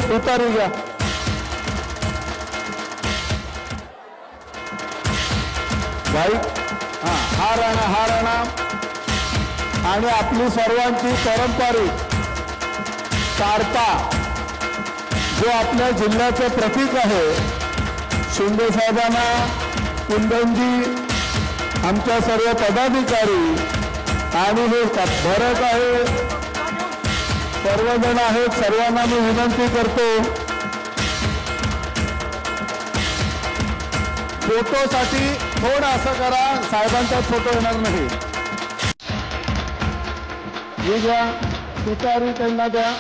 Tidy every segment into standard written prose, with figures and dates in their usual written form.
तुतारी घ्या. भाई हा राणा आणि आपली सर्वांची पारंपरिक कारपा जो आपल्या जिल्ह्याचे प्रतीक आहे. शिंदे साहेबांना, कुंदनजी, आमच्या सर्व पदाधिकारी आणि हे भरत आहे, सर्वजण आहेत. सर्वांना मी विनंती करतो फोटोसाठी थोडं असं करा, साहेबांचा फोटो येणार नाही. ही घ्या तुतारी त्यांना द्या.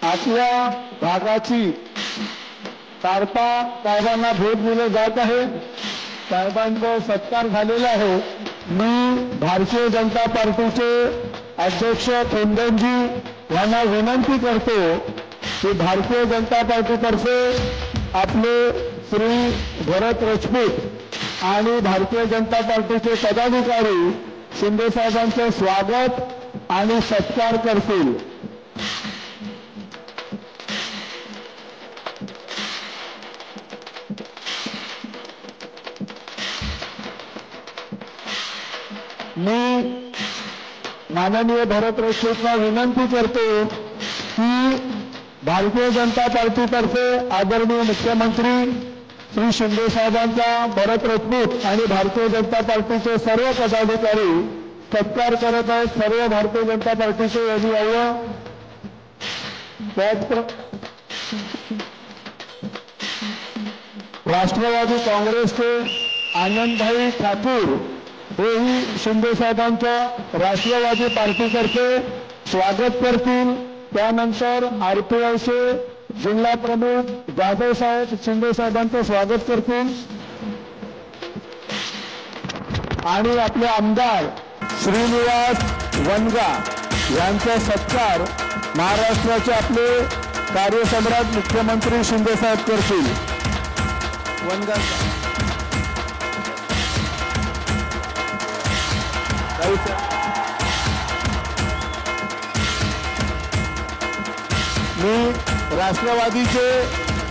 आपल्या भागाची कारपा साहेबांना भेट दिले जात आहे. साहेबांचा सत्कार झालेला आहे. मी भारतीय जनता पार्टीचे अध्यक्ष कुंदनजी यांना विनंती करतो की भारतीय जनता पार्टीतर्फे आपले श्री भरत राजपूत आणि भारतीय जनता पार्टीचे पदाधिकारी शिंदे साहेबांचे स्वागत आणि सत्कार करतील. मी माननीय भरत राजपूतना विनंती करतो की भारतीय जनता पार्टीतर्फे आदरणीय मुख्यमंत्री श्री शिंदे साहेबांचा भरत राजपूत आणि भारतीय जनता पार्टीचे सर्व पदाधिकारी सत्कार करत आहेत. सर्व भारतीय जनता पार्टीचे अनुयायी राष्ट्रवादी काँग्रेसचे आनंदभाई ठाकूर हेही शिंदे साहेबांच्या राष्ट्रवादी पार्टीतर्फे स्वागत करतील. त्यानंतर आरपीआयचे जिल्हा प्रमुख जाधव साहेब शिंदे साहेबांचं स्वागत करतील आणि आपले आमदार श्रीनिवास वनगा यांचा सत्कार महाराष्ट्राचे आपले कार्यसम्राट मुख्यमंत्री शिंदे साहेब करतील. वनगा मी राष्ट्रवादीचे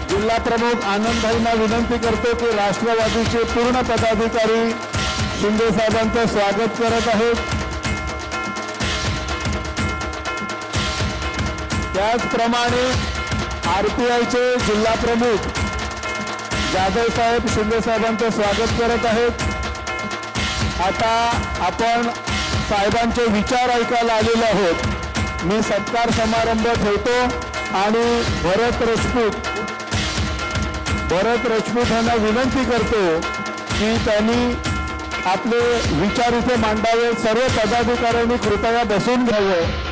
जिल्हा प्रमुख आनंदभाईंना विनंती करतो की राष्ट्रवादीचे पूर्ण पदाधिकारी शिंदे साहेबांचं स्वागत करत आहेत. त्याचप्रमाणे आरपीआयचे जिल्हा प्रमुख जाधव साहेब शिंदे साहेबांचं स्वागत करत आहेत. आता आपण साहेबांचे विचार ऐकायला आलेले आहोत. मी सत्कार समारंभ ठेवतो आणि भरत राजपूत यांना विनंती करतो की त्यांनी आपले विचार इथे मांडावे. सर्व पदाधिकाऱ्यांनी कृपया बसून घ्यावं.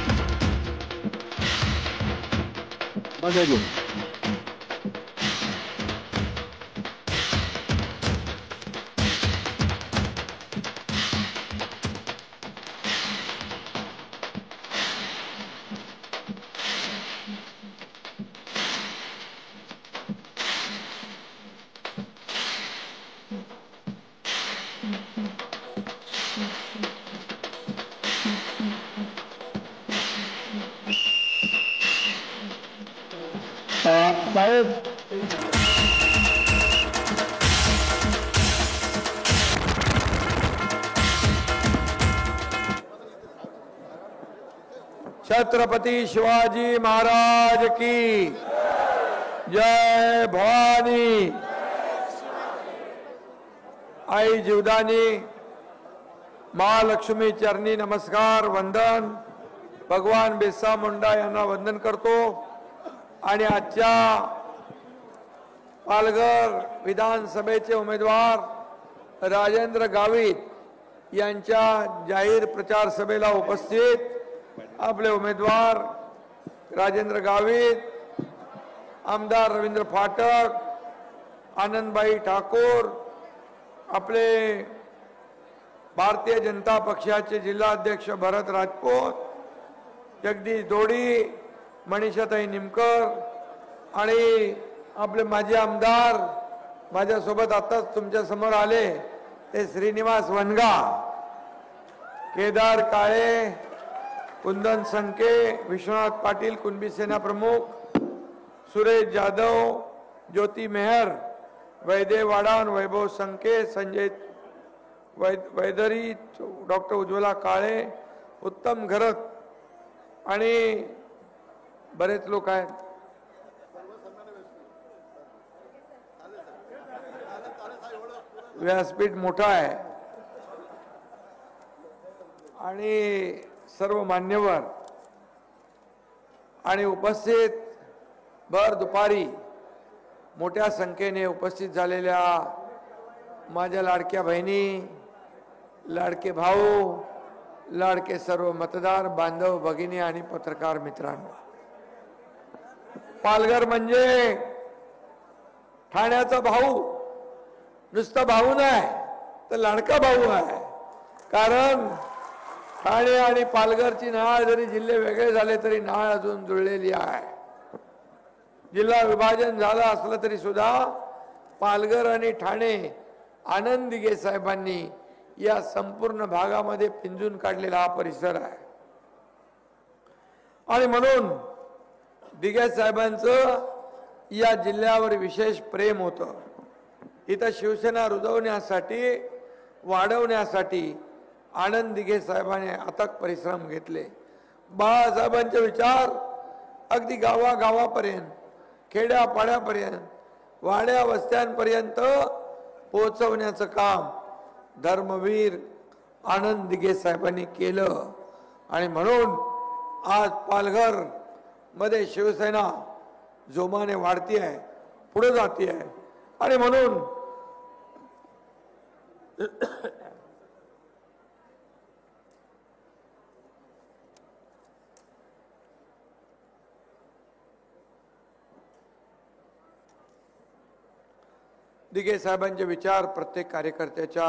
साहेब छत्रपति शिवाजी महाराज की जय. भवानी आई जीवदानी महालक्ष्मी चरणी नमस्कार वंदन. भगवान बिरसा मुंडा यांना वंदन करतो आणि आजच्या पालघर विधानसभेचे उमेदवार राजेंद्र गावित यांच्या जाहीर प्रचार सभेला उपस्थित आपले उमेदवार राजेंद्र गावित, आमदार रवींद्र फाटक, आनंदभाई ठाकूर, आपले भारतीय जनता पक्षाचे जिल्हाध्यक्ष भरत राजपूत, जगदीश दोडी, मनीषाताई निमकर, आणि आपले माजी आमदार माझ्यासोबत आताच तुमच्या समोर आले ते श्रीनिवास वनगा, केदार काळे, कुंदन संके, विश्वनाथ पाटील कुणबी सेना प्रमुख, सुरेश जाधव, ज्योती मेहर, वैदे वाडान, वैभव संके, संजय वैदरी, डॉक्टर उज्ज्वला काळे, उत्तम घरत आणि बरेच लोक आहेत. व्यासपीठ मोठा आहे आणि सर्व मान्यवर आणि उपस्थित भर दुपारी मोठ्या संख्येने उपस्थित झालेल्या माझ्या लाडक्या बहिणी, लाडके भाऊ, लाडके सर्व मतदार बांधव, भगिनी आणि पत्रकार मित्रांनो, पालघर म्हणजे ठाण्याचा भाऊ, नुसता भाऊ नाही तर लाडका भाऊ आहे. कारण ठाणे आणि पालघरची नाळ जरी जिल्हे वेगळे झाले तरी नाळ अजून जुळलेली आहे. जिल्हा विभाजन झालं असलं तरी सुद्धा पालघर आणि ठाणे आनंद दिघे साहेबांनी या संपूर्ण भागामध्ये पिंजून काढलेला हा परिसर आहे. आणि म्हणून दिघे साहेबांचं या जिल्ह्यावर विशेष प्रेम होतं. इथं शिवसेना रुजवण्यासाठी, वाढवण्यासाठी आनंद दिघे साहेबांनी अथक परिश्रम घेतले. बाळासाहेबांचे विचार अगदी गावागावापर्यंत, खेड्यापाड्यापर्यंत, वाड्या वस्त्यांपर्यंत पोहोचवण्याचं काम धर्मवीर आनंद दिघे साहेबांनी केलं. आणि म्हणून आज पालघर मध्ये शिवसेना जोमाने वाढती आहे, पुढे जाती आहे. आणि म्हणून दिघे साहेबांचे विचार प्रत्येक कार्यकर्त्याच्या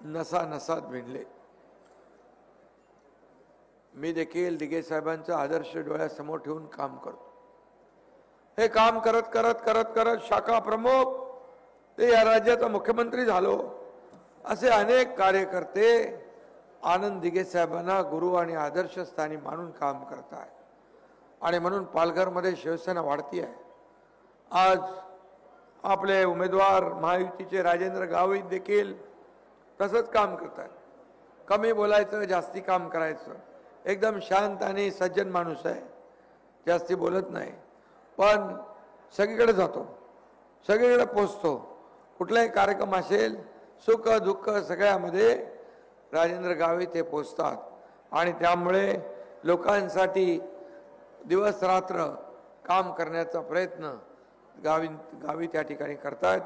नसानसात भिनले. मी देखील दिघे साहेबांचा आदर्श डोळ्यासमोर ठेवून काम करतो. हे काम करत करत करत करत शाखा प्रमुख ते या राज्याचा मुख्यमंत्री झालो. असे अनेक कार्यकर्ते आनंद दिघे साहेबांना गुरु आणि आदर्श स्थानी मानून काम करत आहेत. आणि म्हणून पालघरमध्ये शिवसेना वाढती आहे. आज आपले उमेदवार महायुतीचे राजेंद्र गावित देखील तसंच काम करतात. कमी बोलायचं, जास्ती काम करायचं. एकदम शांत आणि सज्जन माणूस आहे, जास्ती बोलत नाही, पण सगळीकडे जातो, सगळीकडे पोचतो. कुठलाही कार्यक्रम असेल, सुख दुःख सगळ्यामध्ये राजेंद्र गावित हे पोचतात. आणि त्यामुळे लोकांसाठी दिवस रात्र काम करण्याचा प्रयत्न गावित या ठिकाणी करतात.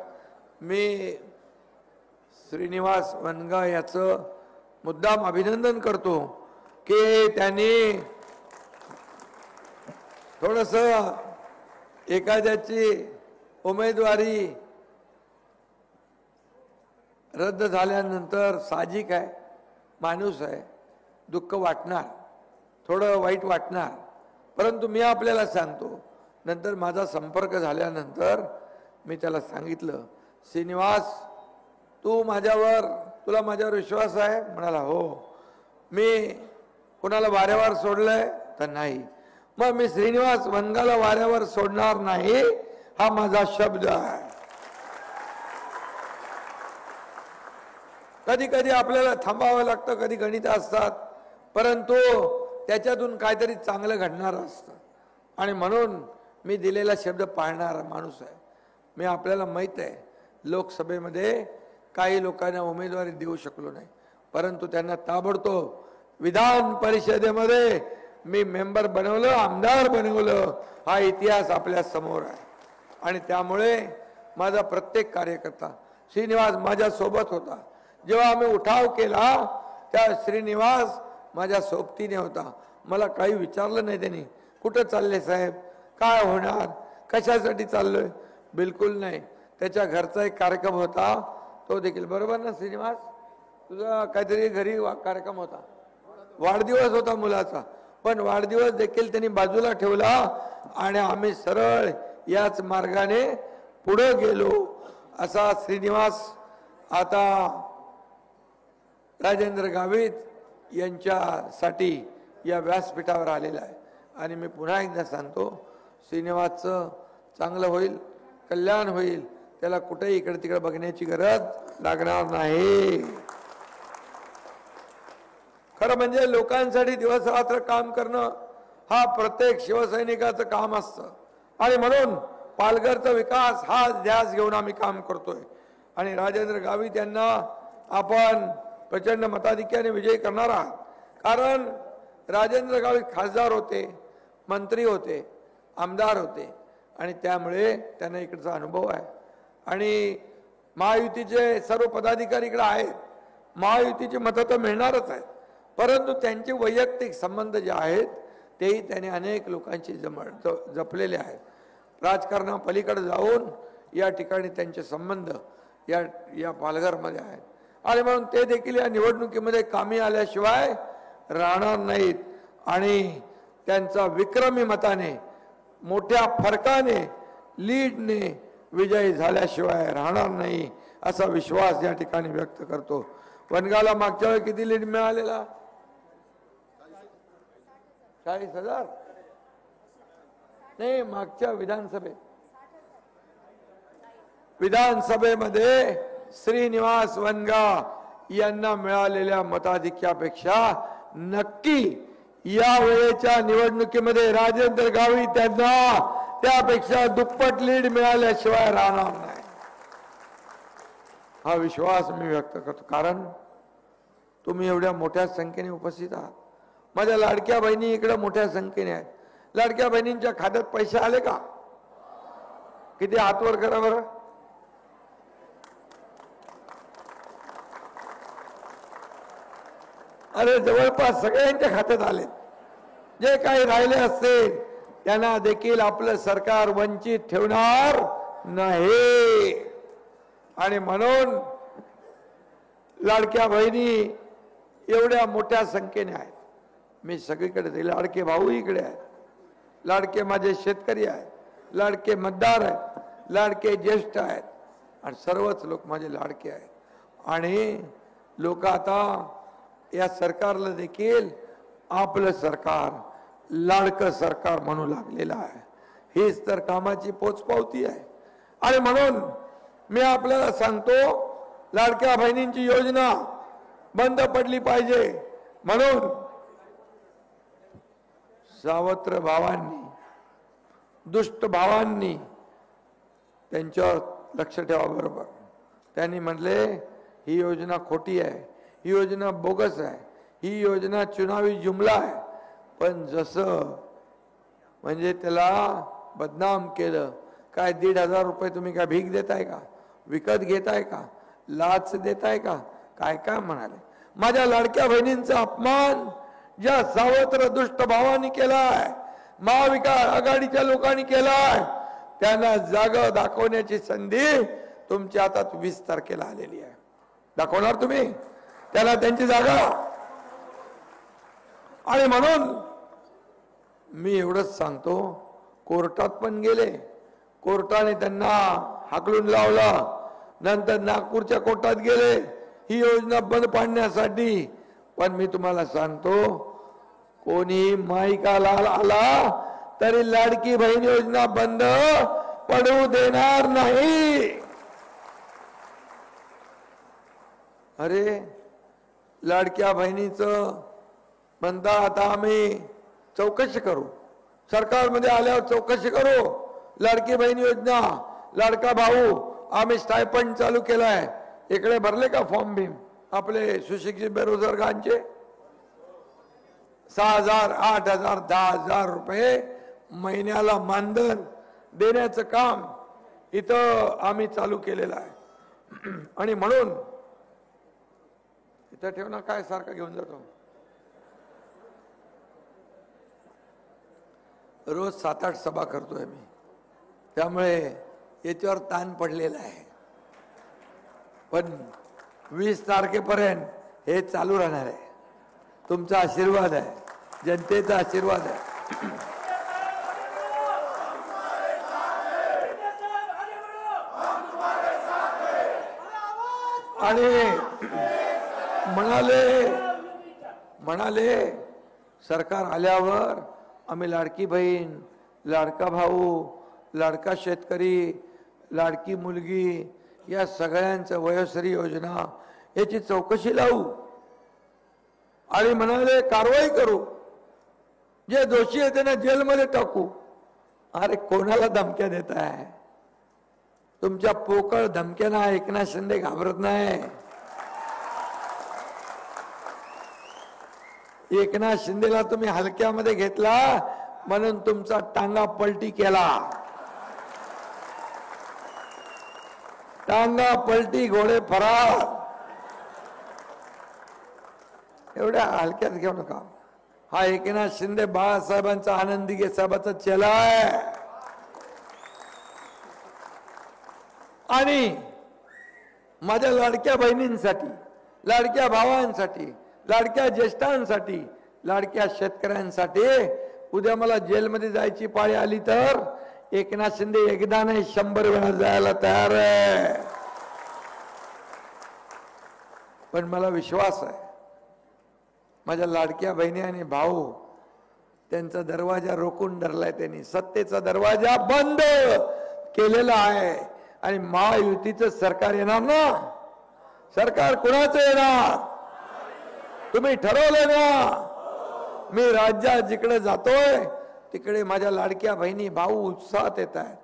मी श्रीनिवास वनगा याचं मुद्दाम अभिनंदन करतो की त्यांनी थोडस एखाद्याची उमेदवारी रद्द झाल्यानंतर साहजिक आहे, माणूस आहे, दुःख वाटणार, थोडं वाईट वाटणार. परंतु मी आपल्याला सांगतो, नंतर माझा संपर्क झाल्यानंतर मी त्याला सांगितलं, श्रीनिवास तुला माझ्यावर विश्वास आहे? म्हणाला हो. मी कोणाला वाऱ्यावर सोडलंय तर नाही. मग मी श्रीनिवास वनगाला वाऱ्यावर सोडणार नाही, हा माझा शब्द आहे. कधी कधी आपल्याला थांबावं लागतं, कधी गणित असतात, परंतु त्याच्यातून काहीतरी चांगलं घडणार असतं. आणि म्हणून मी दिलेला शब्द पाळणारा माणूस आहे. मी आपल्याला माहित आहे, लोकसभेमध्ये काही लोकांना उमेदवारी देऊ शकलो नाही, परंतु त्यांना ताबडतोब विधान परिषदेमध्ये मी मेंबर बनवलं, आमदार बनवलं. हा इतिहास आपल्या समोर आहे. आणि त्यामुळे माझा प्रत्येक कार्यकर्ता, श्रीनिवास माझ्या सोबत होता. जेव्हा आम्ही उठाव केला त्या श्रीनिवास माझ्या सोबतीने होता. मला काही विचारलं नाही त्यांनी, कुठं चालले साहेब, काय होणार, कशासाठी चाललोय, बिलकुल नाही. त्याच्या घरचा एक कार्यक्रम होता, तो देखील. बरोबर ना श्रीनिवास, तुझा काहीतरी घरी कार्यक्रम होता, वाढदिवस होता मुलाचा, पण वाढदिवस देखील त्यांनी बाजूला ठेवला आणि आम्ही सरळ याच मार्गाने पुढे गेलो असा श्रीनिवास आता राजेंद्र गावित यांच्यासाठी या व्यासपीठावर आलेला आहे. आणि मी पुन्हा एकदा सांगतो, श्रीनिवासचं चांगलं होईल, कल्याण होईल, त्याला कुठेही इकडे तिकडे बघण्याची गरज लागणार नाही. खरं म्हणजे लोकांसाठी दिवस रात्र काम करणं हा प्रत्येक शिवसैनिकाचं काम असतं. आणि म्हणून पालघरचा विकास हा ध्यास घेऊन आम्ही काम करतोय. आणि राजेंद्र गावित यांना आपण प्रचंड मताधिक्याने विजयी करणार आहात. कारण राजेंद्र गावित खासदार होते, मंत्री होते, आमदार होते आणि त्यामुळे त्यांना इकडचा अनुभव आहे. आणि महायुतीचे सर्व पदाधिकारी इकडे आहेत. महायुतीची मतं तर मिळणारच आहेत, परंतु त्यांचे वैयक्तिक संबंध जे आहेत तेही त्याने अनेक लोकांशी जपलेले आहेत. राजकारणापलीकडे जाऊन या ठिकाणी त्यांचे संबंध या पालघरमध्ये आहेत. आणि म्हणून ते देखील या निवडणुकीमध्ये कामी आल्याशिवाय राहणार नाहीत. आणि त्यांचा विक्रमी मताने, मोठ्या फरकाने, लीडने विजयी झाल्याशिवाय राहणार नाही असा विश्वास या ठिकाणी व्यक्त करतो. वनगावला मागच्या वेळी किती लीड मिळालेला? 40,000 नाही, मागच्या विधानसभेमध्ये श्रीनिवास वनगा यांना मिळालेल्या मताधिक्यापेक्षा नक्की या वेळेच्या निवडणुकीमध्ये राजेंद्र गावित त्यांना त्यापेक्षा दुप्पट लीड मिळाल्याशिवाय राहणार नाही हा विश्वास मी व्यक्त करतो. कारण तुम्ही एवढ्या मोठ्या संख्येने उपस्थित आहात. माझ्या लाडक्या बहिणी इकडे मोठ्या संख्येने आहेत. लाडक्या बहिणींच्या खात्यात पैसे आले का? किती? हातवर करा बरं. अरे जवळपास सगळ्यांच्या खात्यात आले. जे काही राहिले असतील त्यांना देखील आपलं सरकार वंचित ठेवणार नाही. आणि म्हणून लाडक्या बहिणी एवढ्या मोठ्या संख्येने आहेत. मी सगळीकडे, लाडके भाऊ इकडे आहेत, लाडके माझे शेतकरी आहेत, लाडके मतदार आहेत, लाडके ज्येष्ठ आहेत आणि सर्वच लोक माझे लाडके आहेत. आणि लोक आता या सरकारला देखील आपलं सरकार, लाडकं सरकार म्हणू लागलेलं आहे. हीच तर कामाची पोचपावती आहे. आणि म्हणून मी आपल्याला सांगतो, लाडक्या बहिणींची योजना बंद पडली पाहिजे. म्हणून सावत्र भावांनी, दुष्ट भावांनी त्यांच्यावर लक्ष ठेवा. बरोबर त्यांनी म्हटले ही योजना खोटी आहे, ही योजना बोगस आहे, ही योजना चुनावी जुमला आहे. पण जसं म्हणजे त्याला बदनाम केलं. काय 1,500 रुपये तुम्ही काय भीक देताय का? विकत घेताय का? लाच देताय का? काय काय म्हणाले. माझ्या लाडक्या बहिणींचा अपमान ज्या सावत्र दुष्ट भावांनी केलाय, महाविकास आघाडीच्या लोकांनी केलाय, त्यांना जागा दाखवण्याची संधी तुमच्या हातात 20 तारखेला आलेली आहे. दाखवणार तुम्ही त्याला त्यांची जागा. आणि म्हणून मी एवढंच सांगतो, कोर्टात पण गेले, कोर्टाने त्यांना हाकलून लावला. नंतर नागपूरच्या कोर्टात गेले ही योजना बंद पाडण्यासाठी. पण मी तुम्हाला सांगतो, कोणी माईकाला आला तरी लाडकी बहीण योजना बंद पडू देणार नाही. अरे लाडक्या बहिणीचं म्हणता आता आम्ही चौकशी करू, सरकारमध्ये आल्यावर चौकशी करू. लाडकी बहीण योजना, लाडका भाऊ, आम्ही स्टायपंड चालू केलाय. इकडे भरले का फॉर्म भीम आपले सुशिक्षित बेरोजगारांचे? 6,000, 8,000, 10,000 रुपये महिन्याला मानधन देण्याचं काम इथं आम्ही चालू केलेलं आहे. आणि म्हणून इथं ठेव ना, काय सारखं घेऊन जातो. रोज 7-8 सभा करतोय मी, त्यामुळे याच्यावर ताण पडलेला आहे. पण 20 तारखेपर्यंत हे चालू राहणार आहे. तुमचा आशीर्वाद आहे, जनतेचा आशीर्वाद आहे. आणि म्हणाले सरकार आल्यावर आम्ही लाडकी बहीण, लाडका भाऊ, लाडका शेतकरी, लाडकी मुलगी या सगळ्यांचं वयोश्री योजना याची चौकशी लावू आणि म्हणाले कारवाई करू, जे दोषी आहे त्यांना जेलमध्ये टाकू. अरे कोणाला धमक्या देत आहे? तुमच्या पोकळ धमक्यांना एकनाथ शिंदे घाबरत नाही. एकनाथ शिंदेला तुम्ही हलक्यामध्ये घेतला म्हणून तुमचा टांगा पलटी केला. टांगा पलटी घोडे फरार. एवढ्या हलक्यात घेऊ नका. हा एकनाथ शिंदे बाळासाहेबांचा, आनंदी साहेबांचा चेला आहे. आणि माझ्या लाडक्या बहिणींसाठी, लाडक्या भावांसाठी, लाडक्या ज्येष्ठांसाठी, लाडक्या शेतकऱ्यांसाठी उद्या मला जेलमध्ये जायची पाळी आली तर एकनाथ शिंदे एकदा नाही 100 वेळा जायला तयार आहे. पण मला विश्वास आहे माझ्या लाडक्या बहिणी आणि भाऊ त्यांचा दरवाजा रोखून धरलाय. त्यांनी सत्तेचा दरवाजा बंद केलेला आहे आणि महायुतीचं सरकार येणार ना. सरकार कुणाचं येणार? तुम्ही ठरवलं ना. मी राज्यात जिकडे जातोय तिकडे माझ्या लाडक्या बहिणी भाऊ उत्साहात येत आहेत,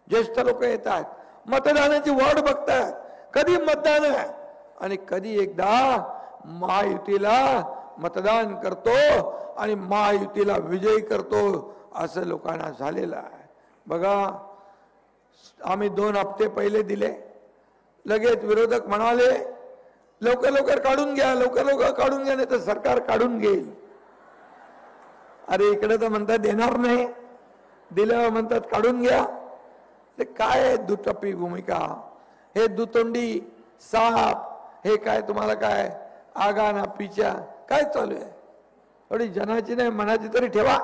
ज्येष्ठ लोक येत आहेत, मतदानाची वाट बघतायत. कधी मतदान आहे आणि कधी एकदा महायुतीला मतदान करतो आणि महायुतीला विजयी करतो असं लोकांना झालेलं आहे. बघा आम्ही 2 हप्ते पहिले दिले, लगेच विरोधक म्हणाले लवकर लवकर काढून घ्या, लवकर लवकर काढून घ्या, नाही तर सरकार काढून घेईल. अरे इकडे तर म्हणतात देणार नाही, दिल्यावर म्हणतात काढून घ्या. ते काय दुटप्पी भूमिका, हे दुतोंडी साप, हे काय तुम्हाला काय आगा ना पिच्या काय चालू आहे? थोडी जनाची नाही मनाची तरी ठेवा.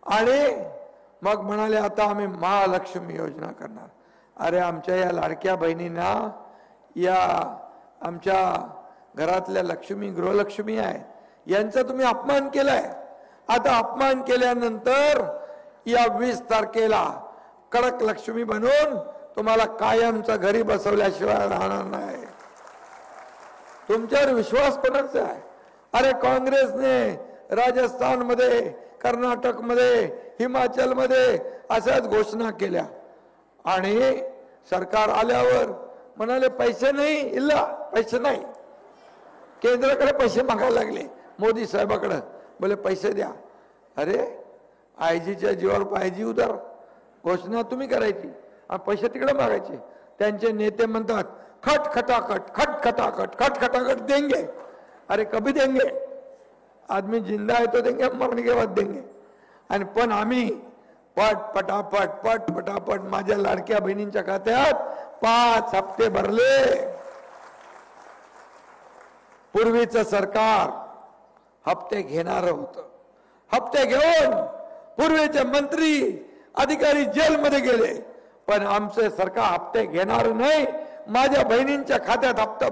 आणि मग म्हणाले आता आम्ही महालक्ष्मी योजना करणार. अरे आमच्या या लाडक्या बहिणींना, या आमच्या घरातल्या लक्ष्मी, गृहलक्ष्मी आहे, यांचा तुम्ही अपमान केलाय. आता अपमान केल्यानंतर या 20 तारखेला कडक लक्ष्मी बनवून तुम्हाला कायमचा घरी बसवल्याशिवाय राहणार नाही. तुमच्यावर विश्वास कोणाचा आहे? अरे काँग्रेसने राजस्थानमध्ये, कर्नाटकमध्ये, हिमाचलमध्ये अशाच घोषणा केल्या आणि सरकार आल्यावर म्हणाले पैसे नाही, इल्ला पैसे नाही. केंद्राकडे पैसे मागायला लागले, मोदी साहेबाकडे बोले पैसे द्या. अरे आयजीच्या जीवावर पायजी उदार घोषणा तुम्ही करायची आणि पैसे तिकडे मागायचे. त्यांचे नेते म्हणतात खट खटाखट, खट खटाखट, खट खटाखट देंगे. अरे कभी देंगे? आदमी जिंदा है तो देंगे, मरने के बाद देंगे. आणि पण आम्ही पट पटापट पट पटापट माझ्या लाडक्या बहिणींच्या खात्यात 5 हप्ते भरले. पूर्वीचं सरकार हप्ते घेणार होतं. हप्ते घेऊन पूर्वीचे मंत्री अधिकारी जेलमध्ये गेले. पण आमचे सरकार हप्ते घेणार नाही, माझ्या बहिणींच्या खात्यात हप्ता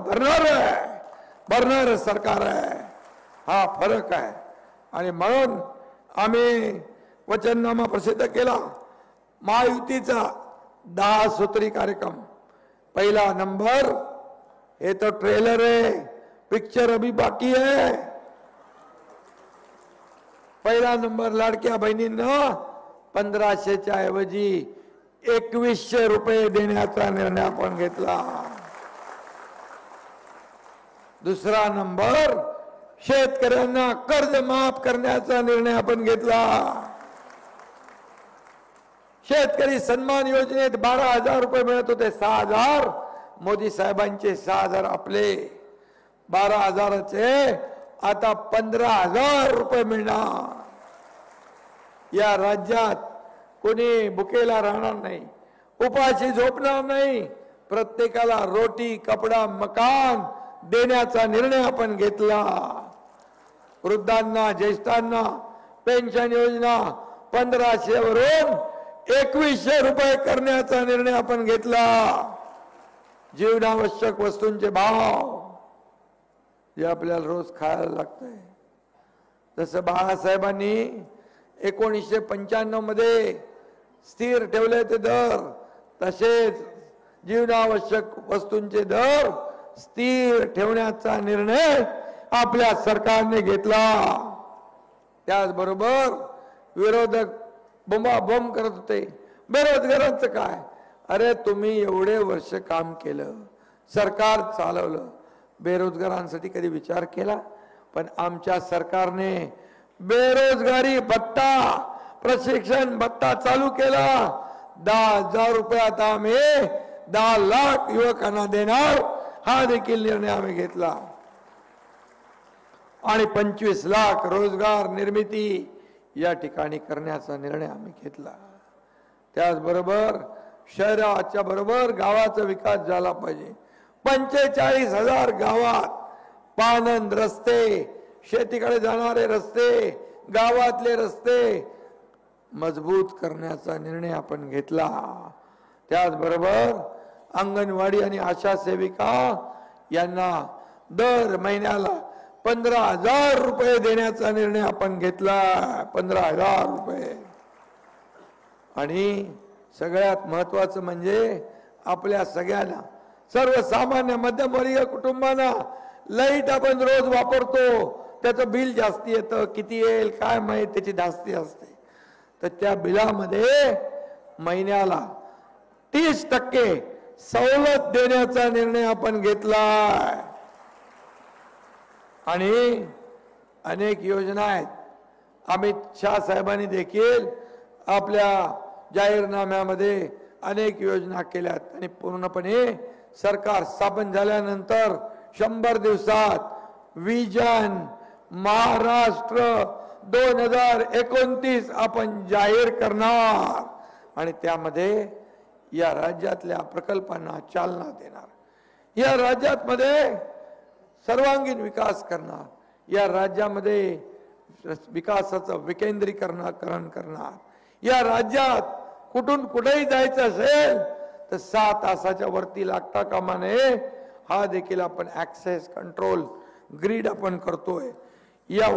भरणार सरकार आहे. हा फरक आहे. आणि म्हणून आम्ही वचननामा प्रसिद्ध केला. महायुतीचा 10 सूत्री कार्यक्रम. पहिला नंबर, हे तो ट्रेलर है, पिक्चर अभी बाकी है. पहिला नंबर लाडक्या बहिणींना 1500च्या ऐवजी 2100 रुपये देण्याचा निर्णय आपण घेतला. दुसरा नंबर, शेतकऱ्यांना कर्ज माफ करण्याचा निर्णय आपण घेतला. शेतकरी सन्मान योजनेत 12,000 रुपये मिळत होते, 6,000 मोदी साहेबांचे, 6,000 आपले. 12,000चे आता 15,000 रुपये मिळणार. या राज्यात कोणी भुकेला राहणार नाही, उपाशी झोपणार नाही. प्रत्येकाला रोटी, कपडा, मकान देण्याचा निर्णय आपण घेतला. वृद्धांना, ज्येष्ठांना पेन्शन योजना 1500 वरून 2100 रुपये करण्याचा निर्णय आपण घेतला. जीवनावश्यक वस्तूंचे भाव जे आपल्याला रोज खायला लागतंय, जसं बाळासाहेबांनी 1995 मध्ये स्थिर ठेवले ते दर, तसेच जीवनावश्यक वस्तूंचे दर स्थिर ठेवण्याचा निर्णय आपल्या सरकारने घेतला. त्याचबरोबर विरोधक बोंबाबोंब करत होते, बेरोजगारांचं काय, अरे तुम्ही एवढे वर्ष काम केलं, सरकार चालवलं, बेरोजगारांसाठी कधी विचार केला? पण आमच्या सरकारने बेरोजगारी भत्ता, प्रशिक्षण भत्ता चालू केला. 10,000 रुपये आता आम्ही 10 लाख युवकांना देणार, हा देखील निर्णय आम्ही घेतला. आणि 25 लाख रोजगार निर्मिती या ठिकाणी करण्याचा निर्णय आम्ही घेतला. त्याचबरोबर शहराच्या बरोबर गावाचा विकास झाला पाहिजे. 45,000 गावात पानंद रस्ते, शेतीकडे जाणारे रस्ते, गावातले रस्ते मजबूत करण्याचा निर्णय आपण घेतला. त्याचबरोबर अंगणवाडी आणि आशा सेविका यांना दर महिन्याला 15,000 रुपये देण्याचा निर्णय आपण घेतला. 15,000 रुपये. आणि सगळ्यात महत्वाचं म्हणजे आपल्या सगळ्यांना, सर्वसामान्य मध्यमवर्गीय कुटुंबांना लाईट आपण रोज वापरतो, त्याचं बिल जास्ती येतं, किती येईल काय माहित, त्याची धास्ती असते. तर त्या बिलामध्ये महिन्याला 30% सवलत देण्याचा निर्णय आपण घेतला. आणि अनेक योजना आहेत. अमित शाह साहेबांनी देखील आपल्या जाहीरनाम्यामध्ये अनेक योजना केल्यात. आणि पूर्णपणे सरकार स्थापन झाल्यानंतर 100 दिवसात विजन महाराष्ट्र 2029 आपण जाहीर करणार आणि त्यामध्ये या राज्यातल्या प्रकल्पांना चालना देणार. या राज्यामध्ये सर्वांगीण विकास करणार. या राज्यामध्ये विकासाचं विकेंद्रीकरण करणार. या राज्यात कुठून कुठेही जायचं असेल तर 6 तासाच्या वरती लागता कामा नये. हा देखील आपण ऍक्सेस कंट्रोल ग्रीड आपण करतोय. या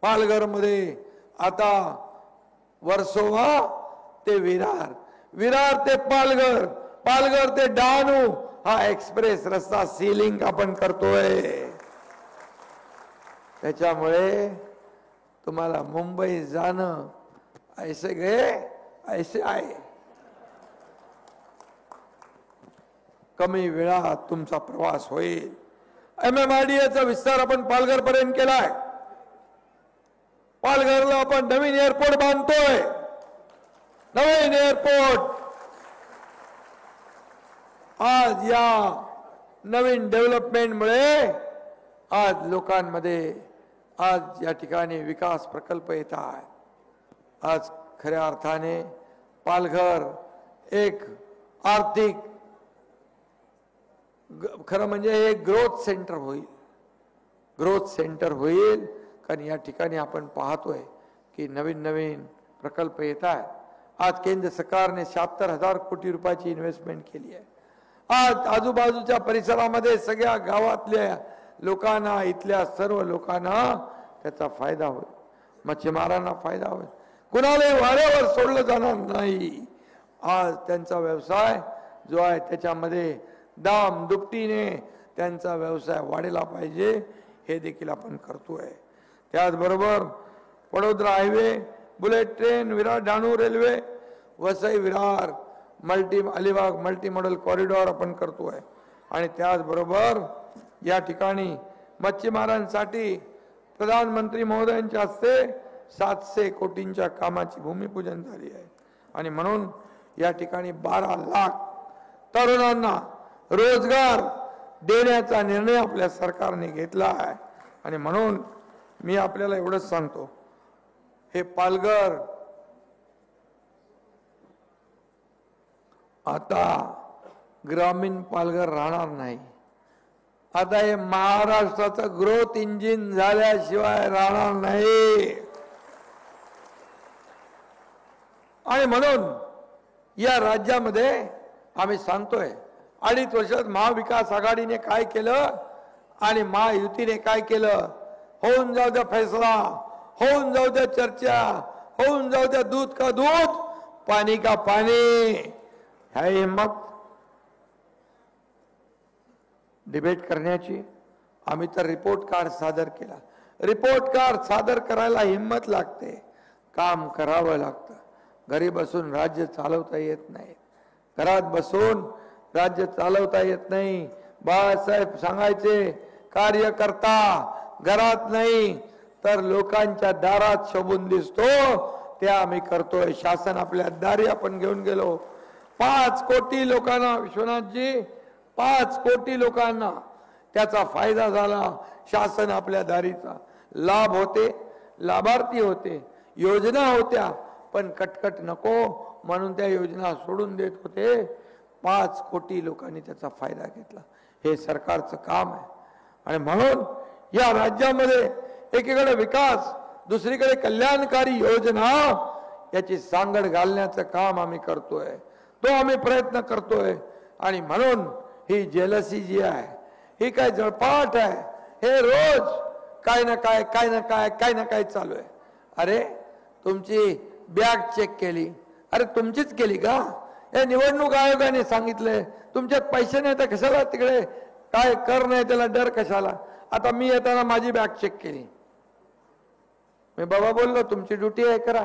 पालघरमध्ये आता वर्सोवा ते विरार, विरार ते पालघर, पालघर ते डहाणू हा एक्सप्रेस रस्ता सीलिंग आपण करतोय. त्याच्यामुळे तुम्हाला मुंबई जाणं ऐसे गए ऐसे आए, कमी वेळात तुमचा प्रवास होईल. MMRDAचा विस्तार आपण पालघर पर्यंत केलाय. पालघरला आपण नवीन एअरपोर्ट बांधतोय. नवीन एअरपोर्ट आज या नवीन डेव्हलपमेंटमुळे आज लोकांमध्ये आज या ठिकाणी विकास प्रकल्प येत आहेत. आज खऱ्या अर्थाने पालघर एक आर्थिक खरं म्हणजे हे ग्रोथ सेंटर होईल. ग्रोथ सेंटर होईल कारण या ठिकाणी आपण पाहतोय की नवीन नवीन प्रकल्प येत आहेत. आज केंद्र सरकारने 76,000 कोटी रुपयाची इन्व्हेस्टमेंट केली आहे. आज आजूबाजूच्या परिसरामध्ये सगळ्या गावातल्या लोकांना, इथल्या सर्व लोकांना त्याचा फायदा होईल. मच्छीमारांना फायदा होईल. कुणालाही वाऱ्यावर सोडलं जाणार नाही. आज त्यांचा व्यवसाय जो आहे त्याच्यामध्ये दाम दुपटीने त्यांचा व्यवसाय वाढला पाहिजे हे देखील आपण करतोय. त्याचबरोबर Vadodara highway, bullet train, Virar Dahanu railway, Vasai Virar Alibag multi model corridor आपण करतोय. आणि त्याचबरोबर या ठिकाणी मच्छीमारांसाठी प्रधानमंत्री महोदयांच्या हस्ते 700 कोटींच्या कामाची भूमिपूजन झाली आहे. आणि म्हणून या ठिकाणी 12 लाख तरुणांना रोजगार देण्याचा निर्णय आपल्या सरकारने घेतला आहे. आणि म्हणून मी आपल्याला एवढंच सांगतो, हे पालघर आता ग्रामीण पालघर राहणार नाही. आता हे महाराष्ट्राचं ग्रोथ इंजिन झाल्याशिवाय राहणार नाही. आणि म्हणून या राज्यामध्ये आम्ही सांगतोय अडीच वर्षात महाविकास आघाडीने काय केलं आणि महायुतीने काय केलं, होऊन जाऊ द्या फैसला, होऊन जाऊ द्या चर्चा, होऊन जाऊ द्या दूध का दूध, पाणी का पाणी, है हिम्मत डिबेट करण्याची. आम्ही तर रिपोर्ट कार्ड सादर केला. रिपोर्ट कार्ड सादर करायला हिम्मत लागते, काम करावं लागतं. घरी बसून राज्य चालवता येत नाही, घरात बसून राज्य चालवता येत नाही. बाळासाहेब सांगायचे, कार्यकर्ता घरात नाही तर लोकांच्या दारात शोभून दिसतो, ते आम्ही करतोय. शासन आपल्या दारी आपण घेऊन गेलो. 5 कोटी लोकांना, विश्वनाथजी 5 कोटी लोकांना त्याचा फायदा झाला. शासन आपल्या दारीचा लाभ होते, लाभार्थी होते, योजना होत्या, पण कटकट नको म्हणून त्या योजना सोडून देत होते. 5 कोटी लोकांनी त्याचा फायदा घेतला. हे सरकारचं काम आहे. आणि म्हणून या राज्यामध्ये एकीकडे विकास, दुसरीकडे कल्याणकारी योजना याची सांगड घालण्याचं काम आम्ही करतोय, तो आम्ही प्रयत्न करतोय. आणि म्हणून ही जेलसी जी आहे, ही काय जळपाट आहे. हे रोज काय ना काय चालू आहे. अरे तुमची बॅग चेक केली, अरे तुमचीच केली का? हे निवडणूक आयोगाने सांगितलंय तुमच्यात पैसे नाही तर कशाला तिकडे काय कर नाही, त्याला डर कशाला? आता मी येताना माझी बॅग चेक केली, मी बाबा बोललो तुमची ड्युटी आहे करा,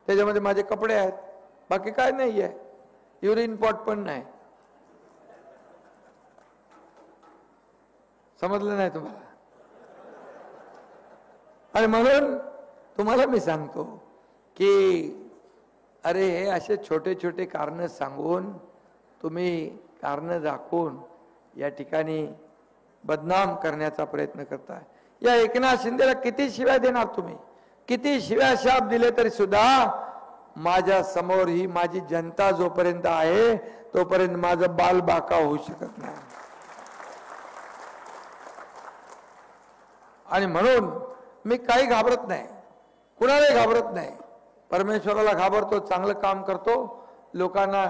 त्याच्यामध्ये माझे कपडे आहेत, बाकी काय नाही आहे, युरिन पॉट पण नाही. समजलं नाही तुम्हाला? आणि म्हणून तुम्हाला मी सांगतो की अरे हे असे छोटे छोटे कारण सांगून, तुम्ही कारण दाखवून या ठिकाणी बदनाम करण्याचा प्रयत्न करताय. या एकनाथ शिंदेला किती शिव्या देणार तुम्ही? किती शिव्या शाप दिले तरी सुद्धा माझ्या समोर ही माझी जनता जोपर्यंत आहे तोपर्यंत माझं बाल बाका होऊ शकत नाही. आणि म्हणून मी काही घाबरत नाही, कुणालाही घाबरत नाही. परमेश्वराला घाबरतो, चांगलं काम करतो. लोकांना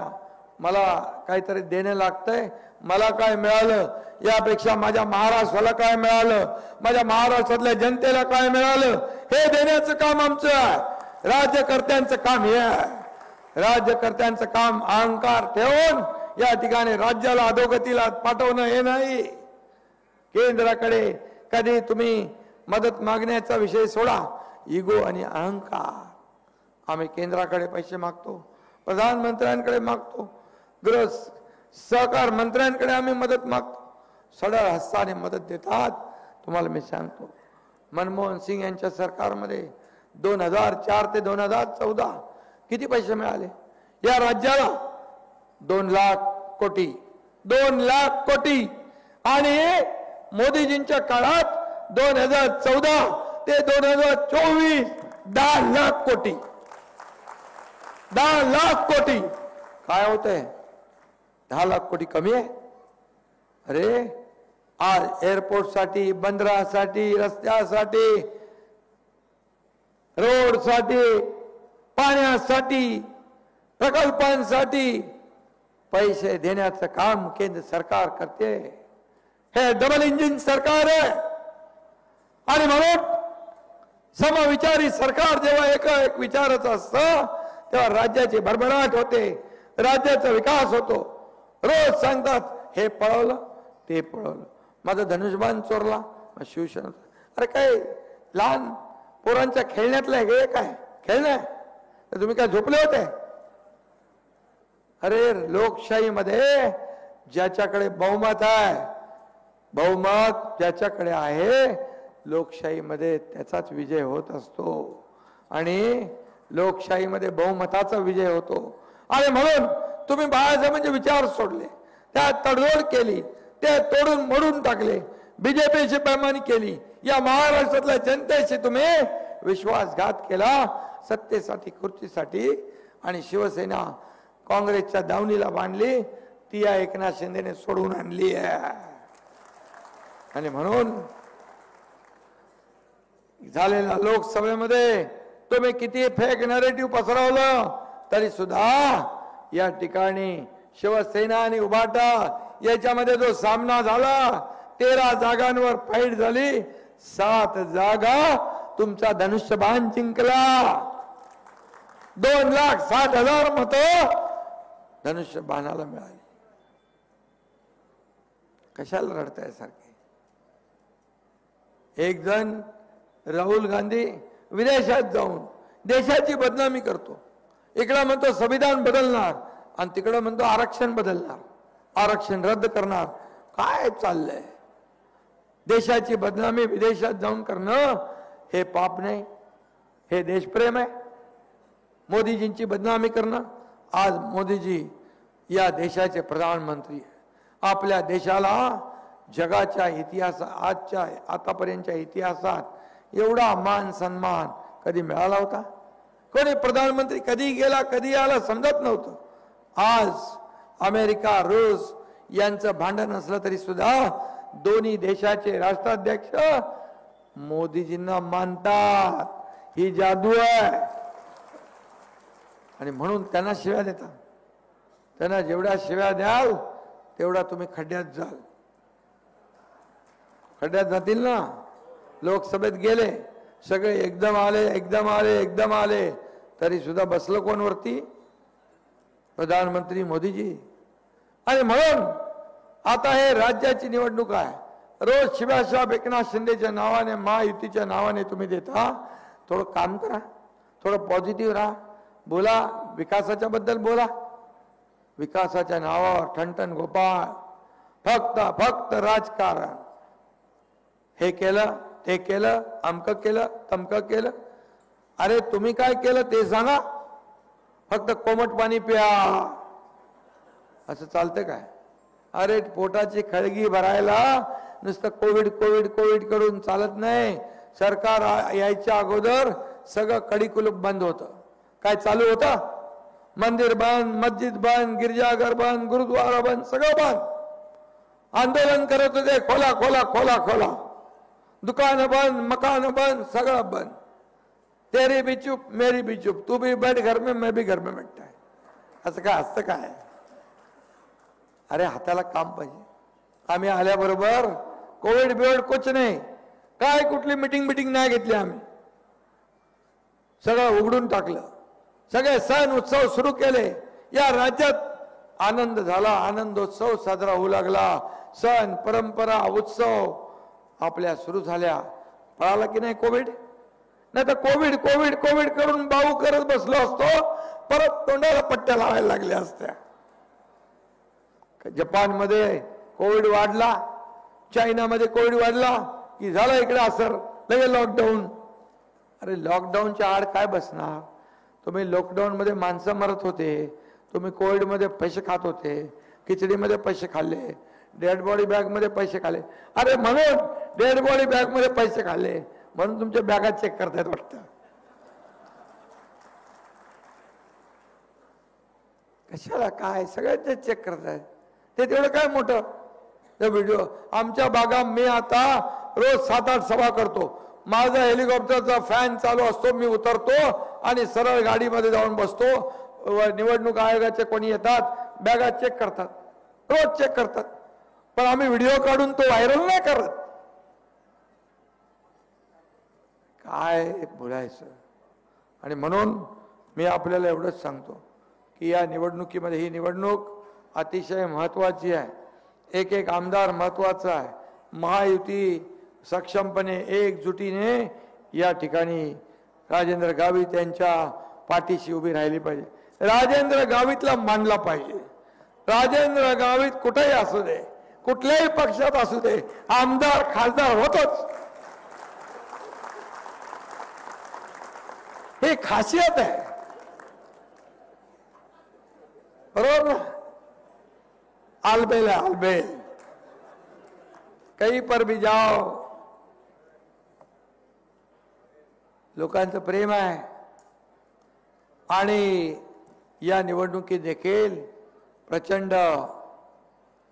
मला काहीतरी देणं लागतंय, मला काय मिळालं यापेक्षा माझ्या महाराष्ट्राला काय मिळालं, माझ्या महाराष्ट्रातल्या जनतेला काय मिळालं, हे देण्याचं काम आमचं आहे. राज्यकर्त्यांचं काम हे आहे. राज्यकर्त्यांचं काम अहंकार ठेवून या ठिकाणी राज्याला अधोगतीला पाठवणं हे नाही. केंद्राकडे कधी तुम्ही मदत मागण्याचा विषय सोडा, इगो आणि अहंकार. आम्ही केंद्राकडे पैसे मागतो, प्रधानमंत्र्यांकडे मागतो, गृह सहकार मंत्र्यांकडे आम्ही मदत मागतो, सरळ हस्ताने मदत देतात. तुम्हाला मी सांगतो, मनमोहन सिंग यांच्या सरकारमध्ये 2004 ते 2014 किती पैसे मिळाले या राज्याला? 2 लाख कोटी, 2 लाख कोटी. आणि मोदीजींच्या काळात 2014 ते 2024 10 लाख कोटी, 10 लाख कोटी. काय होतंय? 10 लाख कोटी कमी आहे? अरे आज एअरपोर्टसाठी, बंदरासाठी, रस्त्यासाठी, रोडसाठी, पाण्यासाठी, प्रकल्पांसाठी पैसे देण्याचं काम केंद्र सरकार करते. हे डबल इंजिन सरकार आहे. आणि म्हणून समविचारी सरकार जेव्हा एक विचाराचं असतं तेव्हा राज्याची भरभराट होते, राज्याचा विकास होतो. रोज सांगतात हे पळवलं ते पळवलं, माझं धनुष्यबाण चोरला, शिवसेना. अरे काय लहान पोरांच्या खेळण्यातलं हे काय खेळणं आहे? तुम्ही काय झोपले होते? अरे लोकशाहीमध्ये ज्याच्याकडे बहुमत आहे, बहुमत ज्याच्याकडे आहे, लोकशाहीमध्ये त्याचाच विजय होत असतो. आणि लोकशाहीमध्ये बहुमताचा विजय होतो. आणि म्हणून तुम्ही बाळासाहेब म्हणजे विचार सोडले, त्यात तडजोड केली, ते तोडून मोडून टाकले, बीजेपीची बेईमानी केली, या महाराष्ट्रातल्या जनतेशी तुम्ही विश्वासघात केला सत्तेसाठी, खुर्चीसाठी. आणि शिवसेना काँग्रेसच्या दावणीला बांधली, ती या एकनाथ शिंदेने सोडून आणली आहे. आणि म्हणून झालेल्या लोकसभेमध्ये तुम्ही किती फेक नॅरेटिव्ह पसरवलं तरी सुद्धा या ठिकाणी शिवसेना आणि उभाटा याच्यामध्ये जो सामना झाला 13 जागांवर फाईट झाली, 7 जागा तुमचा धनुष्यबाण जिंकला. 2,60,000 मतं धनुष्यबाणाला मिळाली. कशाला रडताय सारखे? एक जण राहुल गांधी विदेशात जाऊन देशाची बदनामी करतो. इकडं म्हणतो संविधान बदलणार आणि तिकडं म्हणतो आरक्षण बदलणार, आरक्षण रद्द करणार. काय चाललंय? देशाची बदनामी विदेशात जाऊन करणं हे पाप नाही, हे देशप्रेम आहे. मोदीजींची बदनामी करणं. आज मोदीजी या देशाचे प्रधानमंत्री आहे. आपल्या देशाला जगाच्या इतिहासात आतापर्यंतच्या इतिहासात एवढा मान सन्मान कधी मिळाला होता? कोणी प्रधानमंत्री कधी गेला कधी आला समजत नव्हतं. आज अमेरिका रूस यांचं भांडण असलं तरी सुद्धा दोन्ही देशाचे राष्ट्राध्यक्ष मोदीजींना मानतात. ही जादू आहे. आणि म्हणून त्यांना शिव्या देतात. त्यांना जेवढ्या शिव्या द्याल तेवढा तुम्ही खड्ड्यात जाल. खड्ड्यात जातील ना. लोकसभेत गेले सगळे एकदम आले एकदम आले एकदम आले तरी सुद्धा बसलं कोण वरती? प्रधानमंत्री मोदीजी. आणि म्हणून आता हे राज्याची निवडणूक आहे. रोज शिवाशाह एकनाथ शिंदेच्या नावाने महायुतीच्या नावाने तुम्ही देता. थोडं काम करा, थोडं पॉझिटिव्ह राहा, बोला विकासाच्या बद्दल बोला. विकासाच्या नावावर ठणठण गोपाळ, फक्त फक्त राजकारण. हे केलं ते केलं, अमकं केलं तमकं केलं. अरे तुम्ही काय केलं ते सांगा. फक्त कोमट पाणी प्या असं चालतं काय? अरे पोटाची खळगी भरायला नुसतं कोविड कोविड कोविड करून चालत नाही. सरकार यायच्या अगोदर सगळं कडिकुलूप बंद होतं. काय चालू होतं? मंदिर बंद, मस्जिद बंद, गिरजाघर बंद, गुरुद्वारा बंद, सगळं बंद. आंदोलन करत होते खोला खोला खोला खोला. दुकान बंद, मकान बंद, सगळं बंद. तेरी भी चुप मेरी भी चुप, तू भी बैठ घर में मैं भी घर में बैठता है. असं काय असतं काय? अरे हाताला काम पाहिजे. आम्ही आल्याबरोबर कोविड बिविड कुछ नाही, काय कुठली मिटिंग नाही घेतली. आम्ही सगळं उघडून टाकलं. सगळे सण उत्सव सुरू केले. या राज्यात आनंद झाला, आनंदोत्सव साजरा होऊ लागला. सण परंपरा उत्सव आपल्या सुरू झाल्या. पळाला की नाही कोविड? नाही तर कोविड कोविड कोविड करून बाऊ करत बसलो असतो, परत तोंडाला पट्ट्या लावायला लागल्या असत्या. जपानमध्ये कोविड वाढला, चायनामध्ये कोविड वाढला की झाला इकडे असर, लगे लॉकडाऊन. अरे लॉकडाऊनच्या आड काय बसणार? तुम्ही लॉकडाऊन मध्ये माणसं मरत होते, तुम्ही कोविड मध्ये पैसे खात होते, खिचडीमध्ये पैसे खाल्ले, डेड बॉडी बॅग मध्ये पैसे खाल्ले. अरे म्हणून डेड बॉडी बॅग मध्ये पैसे खाल्ले म्हणून तुमच्या बॅगा चेक करतायत वाटतं. कशाला काय सगळ्यांचे चेक करतायत? ते तेवढं काय मोठं व्हिडिओ. आमच्या बागा मी आता रोज 7-8 सभा करतो. माझा हेलिकॉप्टरचा फॅन चालू असतो, मी उतरतो आणि सरळ गाडीमध्ये जाऊन बसतो. निवडणूक आयोगाचे कोणी येतात, बॅगा चेक करतात, रोज चेक करतात. पण आम्ही व्हिडिओ काढून तो व्हायरल नाही करत. काय बोलायचं? आणि म्हणून मी आपल्याला एवढंच सांगतो की या निवडणुकीमध्ये ही निवडणूक अतिशय महत्वाची आहे. एक एक आमदार महत्वाचा आहे. महायुती सक्षमपणे एकजुटीने या ठिकाणी राजेंद्र गावित यांच्या पाठीशी उभी राहिली पाहिजे. राजेंद्र गावितला मानला पाहिजे. राजेंद्र गावित कुठेही असू दे, कुठल्याही पक्षात असू दे, आमदार खासदार होतोच. ही खासियत आहे. बरोबर ना? आलबेल है आलबेल, कहीं पर भी जाओ. लोकांचं प्रेम आहे. आणि या निवडणुकीत देखील प्रचंड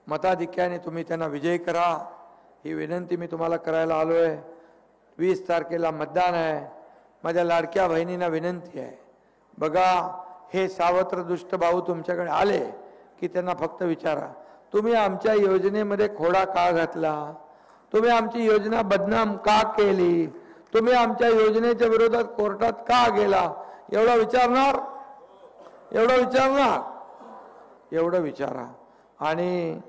मताधिक्याने तुम्ही त्यांना विजयी करा, ही विनंती मी तुम्हाला करायला आलोय. 20 तारखेला मतदान आहे. माझ्या लाडक्या बहिणींना विनंती आहे, बघा हे सावत्र दुष्ट भाऊ तुमच्याकडे आले की त्यांना फक्त विचारा, तुम्ही आमच्या योजनेमध्ये खोडा का घातला, तुम्ही आमची योजना बदनाम का केली, तुम्ही आमच्या योजनेच्या विरोधात कोर्टात का गेला, एवढं विचारणार, एवढं विचारा. आणि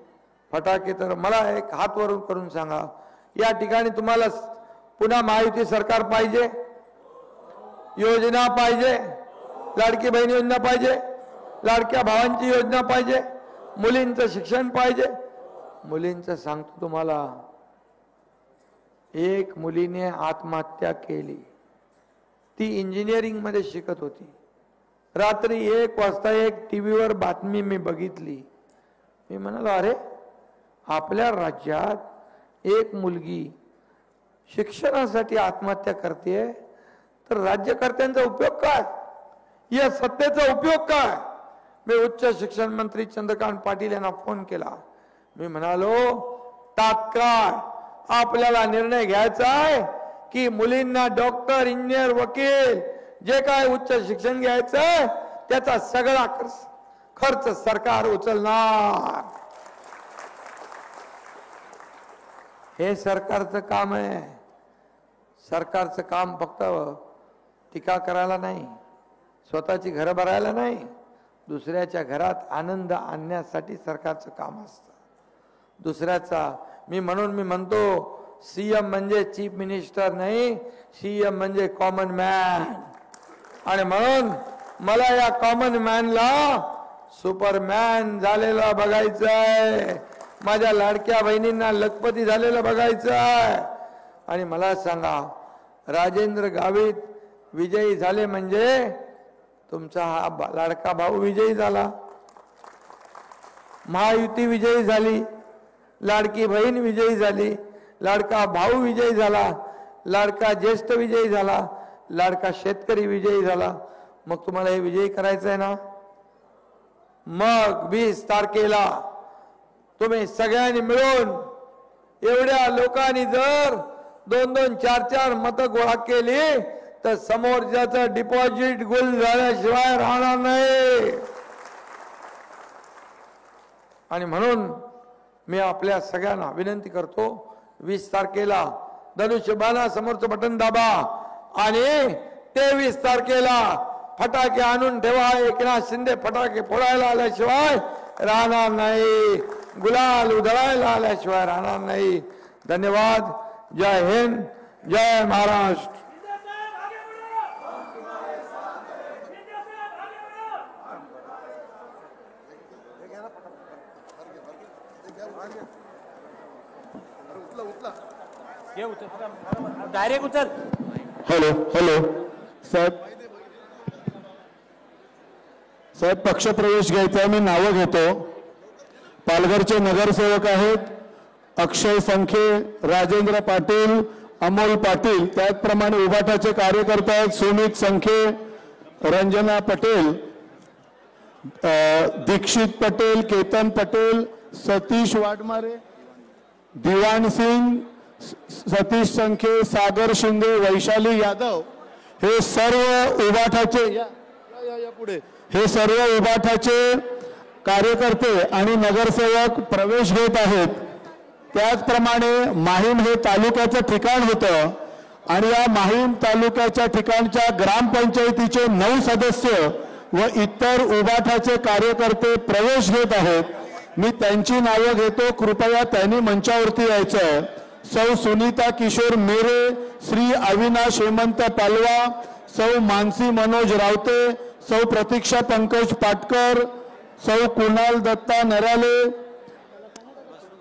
फटाके तर मला एक हात वरून करून सांगा, या ठिकाणी तुम्हाला पुन्हा महायुती सरकार पाहिजे, योजना पाहिजे, लाडकी बहीण योजना पाहिजे, लाडक्या भावांची योजना पाहिजे, मुलींचं शिक्षण पाहिजे. मुलींचं सांगतो तुम्हाला, एक मुलीने आत्महत्या केली, ती इंजिनिअरिंग मध्ये शिकत होती. रात्री 1 वाजता एक टीव्हीवर बातमी मी बघितली. मी म्हणालो, अरे आपल्या राज्यात एक मुलगी शिक्षणासाठी आत्महत्या करते, तर राज्यकर्त्यांचा उपयोग काय, या सत्तेचा उपयोग काय. मी उच्च शिक्षण मंत्री चंद्रकांत पाटील यांना फोन केला. मी म्हणालो, तात्काळ आपल्याला निर्णय घ्यायचा आहे की मुलींना डॉक्टर, इंजिनियर, वकील जे काय उच्च शिक्षण घ्यायचं आहे त्याचा सगळा खर्च सरकार उचलणार. हे सरकारचं काम आहे. सरकारचं काम फक्त टीका करायला नाही, स्वतःची घरं भरायला नाही, दुसऱ्याच्या घरात आनंद आणण्यासाठी सरकारचं काम असतं. दुसऱ्याचा म्हणून मी म्हणतो, सीएम म्हणजे चीफ मिनिस्टर नाही, सीएम म्हणजे कॉमन मॅन. आणि म्हणून मला या कॉमन मॅनला सुपरमॅन झालेला बघायचं आहे, माझ्या लाडक्या बहिणींना लखपती झालेलं बघायचं आहे. आणि मला सांगा, राजेंद्र गावित विजयी झाले म्हणजे तुमचा हा लाडका भाऊ विजयी झाला, महायुती विजयी झाली, लाडकी बहीण विजयी झाली, लाडका भाऊ विजयी झाला, लाडका ज्येष्ठ विजयी झाला, लाडका शेतकरी विजयी झाला. मग तुम्हाला हे विजयी करायचं आहे ना, मग 20 तारखेला तुम्ही सगळ्यांनी मिळून, एवढ्या लोकांनी जर 2-2, 4-4 मतं गोळा केली तर समोरच्याचं डिपॉझिट गुल झाल्याशिवाय राहणार नाही. आणि म्हणून मी आपल्या सगळ्यांना विनंती करतो, 20 तारखेला धनुष्यबाणा समोरचं बटन दाबा आणि 23 तारखेला फटाके आणून ठेवा. एकनाथ शिंदे फटाके फोडायला आल्याशिवाय राहणार नाही, गुलाल उधळायला आल्याशिवाय राहणार नाही. धन्यवाद. जय हिंद, जय महाराष्ट्र. डायरेक्ट उचल. हॅलो साहेब, पक्षप्रवेश घ्यायचा, मी नावं घेतो. पालघरचे नगरसेवक आहेत अक्षय संखे, राजेंद्र पाटील, अमोल पाटील. त्याचप्रमाणे उभाटाचे कार्यकर्ते आहेत सुमित संखे, रंजना पटेल, दीक्षित पटेल, केतन पटेल, सतीश वाडमारे, दिवान सिंग, सतीश संखे, सागर शिंदे, वैशाली यादव. हे सर्व उभाटाचे पुढे हे सर्व उभाटाचे कार्यकर्ते आणि नगरसेवक प्रवेश घेत आहेत. त्याचप्रमाणे माहीम हे तालुक्याचं ठिकाण होतं आणि या माहीम तालुक्याच्या ठिकाणच्या ग्रामपंचायतीचे 9 सदस्य व इतर उभाटाचे कार्यकर्ते प्रवेश घेत आहेत. मी त्यांची नावं घेतो, कृपया त्यांनी मंचावरती यायचं. सौ सुनीता किशोर मेरे, श्री अविनाश हेमंत पालवा, सौ मानसी मनोज रावते, सौ प्रतीक्षा पंकज पाटकर, सौ कुणाल दत्ता नराले,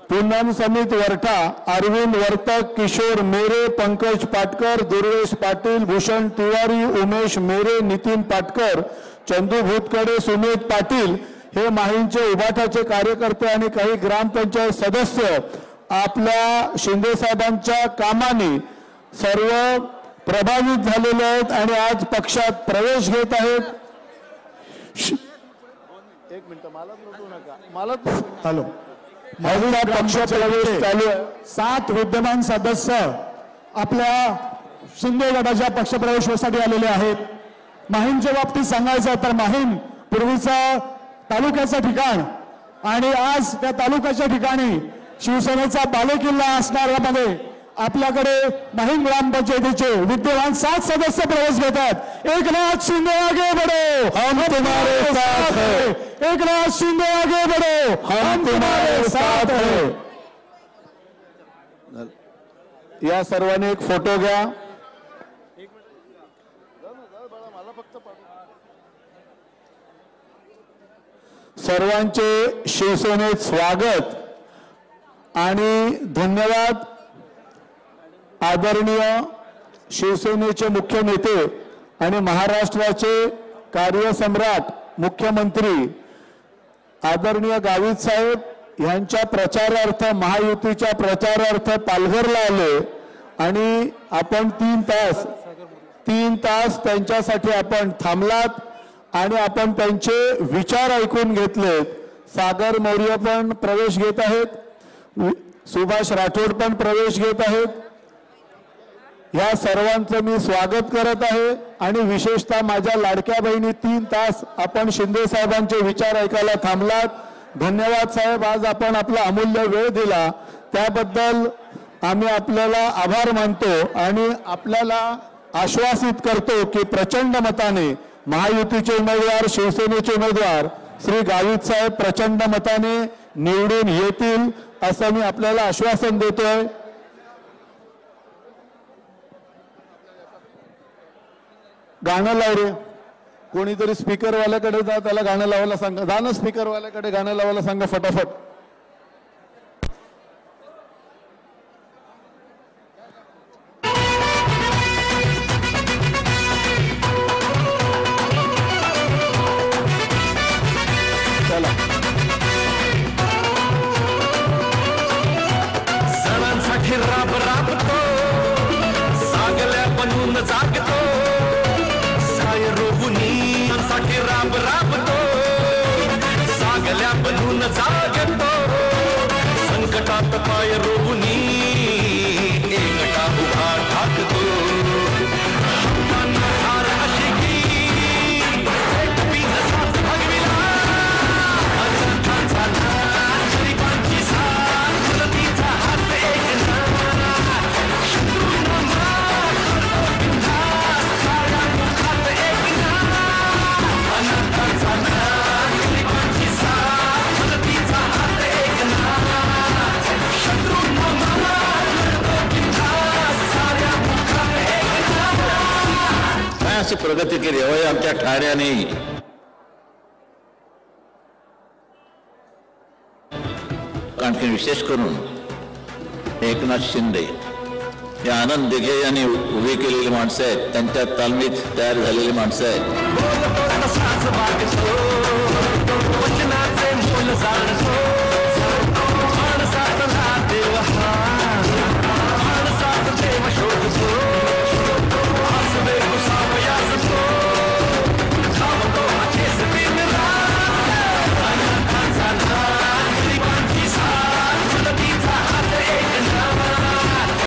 पूनम समित वरठा, अरविंद वर्तक, किशोर मेरे, पंकज पाटकर, दुर्वेश पाटील, भूषण तिवारी, उमेश मेरे, नितीन पाटकर, चंदू भूतकडे, सुमित पाटील. हे माहीमचे उभाटाचे कार्यकर्ते आणि काही ग्रामपंचायत सदस्य आपल्या शिंदे साहेबांच्या कामाने सर्व प्रभावित झालेले आहेत आणि आज पक्षात प्रवेश घेत आहेत. एक मिनिट, मला नोटू नका, मला हॅलो. पक्ष प्रवेश चालू आहे. 7 विद्यमान सदस्य आपल्या शिंदे गटाच्या पक्षप्रवेशासाठी आलेले आहेत. माहीमच्या बाबतीत सांगायचं तर माहीम पूर्वीचा तालुक्याचं ठिकाण आणि आज त्या तालुक्याच्या ठिकाणी शिवसेनेचा बालेकिल्ला असणाऱ्यामध्ये आपल्याकडे माहीम ग्रामपंचायतीचे विद्यमान 7 सदस्य प्रवेश घेतात. एकनाथ शिंदे आगे बढ़ो, हम तुम्हारे साथ है. एकनाथ शिंदे आगे बढ़ो, हम तुम्हारे साथ है. या सर्वांनी एक फोटो घ्या. सर्वांचे शिवसेनेत स्वागत आणि धन्यवाद. आदरणीय शिवसेनेचे मुख्य नेते आणि महाराष्ट्राचे कार्यसम्राट मुख्यमंत्री आदरणीय गावित साहेब यांच्या प्रचारार्थ, महायुतीच्या प्रचारार्थ पालघरला आले आणि आपण 3 तास त्यांच्यासाठी आपण थांबलात आणि आपण त्यांचे विचार ऐकून घेतलेत. सागर मौर्य पण प्रवेश घेत आहेत, सुभाष राठोड पण प्रवेश घेत आहेत. या सर्वांचं मी स्वागत करत आहे आणि विशेषतः माझ्या लाडक्या बहिणी 3 तास आपण शिंदे साहेबांचे विचार ऐकायला थांबलात. धन्यवाद साहेब, आज आपण आपला अमूल्य वेळ दिला त्याबद्दल आम्ही आपल्याला आभार मानतो आणि आपल्याला आश्वासित करतो की प्रचंड मताने महायुतीचे उमेदवार, शिवसेनेचे उमेदवार श्री गावित साहेब प्रचंड मताने निवडून येतील असं मी आपल्याला आश्वासन देतोय. गाणं लाव रे, कोणीतरी स्पीकरवाल्याकडे जा, त्याला गाणं लावायला सांगा. जा ना स्पीकरवाल्याकडे, गाणं लावायला सांगा फटाफट. चला. सणांसाठी राब राबतो, सागल्या बनून जागतो, साय रोहुनीसाठी राब राबतो, सागल्या बनून जागतो, संकटात पाय रोहुनी एकटा उभा ठाकतो. हार अशी की भगविला अजंठांचा नाच, गरिबांची साथ, जनतेचा हात एकनाथ, शत्रूंना मार करतो बिनधास्त, साऱ्या मुखात एकनाथ. अनाथांचा नाच, गरिबांची साथ, जनतेचा हात एकनाथ, शत्रूंना मार करतो बिनधास्त, साऱ्या मुखात एकनाथ. काय अशी प्रगती केली होय आमच्या ठाण्याने. आणखी विशेष करून एकनाथ शिंदे हे आनंद दिघे यांनी उभी केलेली माणसं आहेत, त्यांच्या तालमीत तयार झालेली माणसं आहेत. बोल बोल साज बागतो, वचनाचे मोल जाणतो.